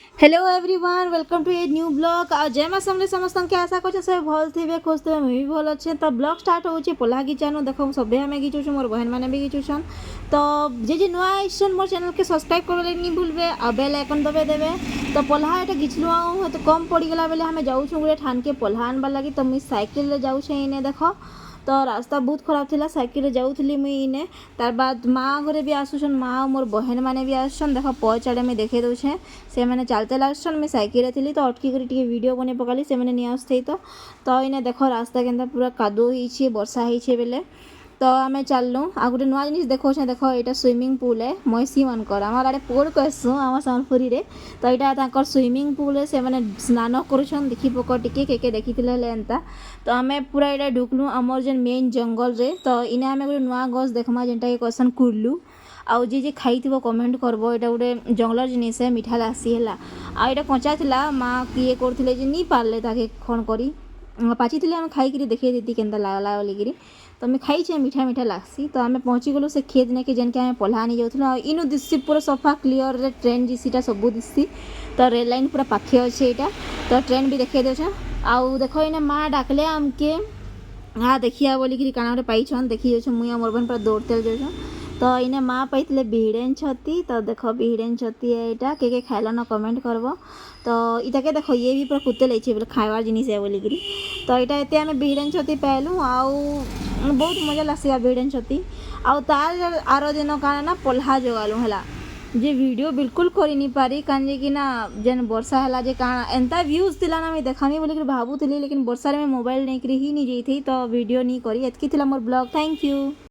Hello everyone welcome to a new blog आ जय माँ समले समस्त के आशा कर सब भल थे खुश थे मुझे भी भल अच्छे तो ब्लॉग स्टार्ट होचे पोला घिचानु देख सब आम घिचुछु मोर बहन मैंने भी घिचुछन तो जे नुआ आइसन मोर चैनल के सब्सक्राइब कर नहीं भूलबे आ बेल आइकन दबे देवे तो पोल्हा एटा घिचलु आउ तो कम पड़गला बेले हमें जाऊँ गोटे ठान के पोल्हा आनबार लगी तो मुझे साइकिल जाऊे इने देख तो रास्ता बहुत खराब थी साइकिल जाऊली मुई इने तार बाद माँ घरे भी आसुछन माँ मोर बहन मैंने भी आसन देख पच आड़े मुझे देखे दूचे से मैंने चलते लागसन मुझे साइकिल थी तो अटकी कर वीडियो बने पकाली से मैंने नहीं आसते तो इने देख रास्ता के पूरा कादो हो वर्षा हो बेले तो आम चलूँ आ गए नुआ जिन देखो देख यहाँ स्विमिंग पूल है मैसी मनकर आम आड़े पोड़ कहसु आम सम्बलपुरी तो यहाँ स्विमिंग पूल है से मैंने स्नान करुछन देखी पक टे देखी एंता तो आम पूरा यहाँ ढुकलु आमर जेन मेन जंगल रे तो इने आम गोटे नुआ गछ देखमा जेनटा कहसन कुर्लू आउ जे खाई कमेंट करब यहाँ गोटे जंगल जिनिस है मीठा लासी है आ यहाँ कंचा था माँ किए करते नहीं पारे ताके खन करी पाची थी आम खाई देखे देती के लागला बोलिकी तो आम खाई मीठा मीठा लासी तो आम पहुँची गलु से खेत ने के जेन के आम पोल्हा नहीं जाऊँ इनु दिसी पूरा सफा क्लीयर रे ट्रेन जीसीटा सब दिसी तो रेल लाइन पूरा पाखे अच्छे यहाँ तो ट्रेन भी देखे दे आउ देख इना माँ डाकले आमके हाँ देखिया बोलिकी काना गोटे पाइछन देखी जाऊँ मुई मोर बहन पूरा दौड़ते जाऊँ तो इने माँ पाई बिहड़ेन छती तो देख बिहड़ेन छती है यहाँ के खाइल न कमेंट करब तो इटा के देख ये भी पूरा कुत्ते लेछे बोले खाइबार जिनिस है बोलिकी तो यहाँ एत आम बिहड़ेन छती पाइलु आउ बहुत मजा लासी बिहड़ेन छती आउ तार आर दिन काना ना पोल्हा जोगालु है जे वीडियो बिल्कुल कर नहीं पारी कान कि ना जेन वर्षा है जे काना एंता व्यूज थिला ना मैं देखामी बोलिकी भावुली लेकिन वर्षा में मोबाइल नहीं ही नहीं जाई थी तो वीडियो नहीं करी एतकी थिला मोर ब्लॉग थैंक यू।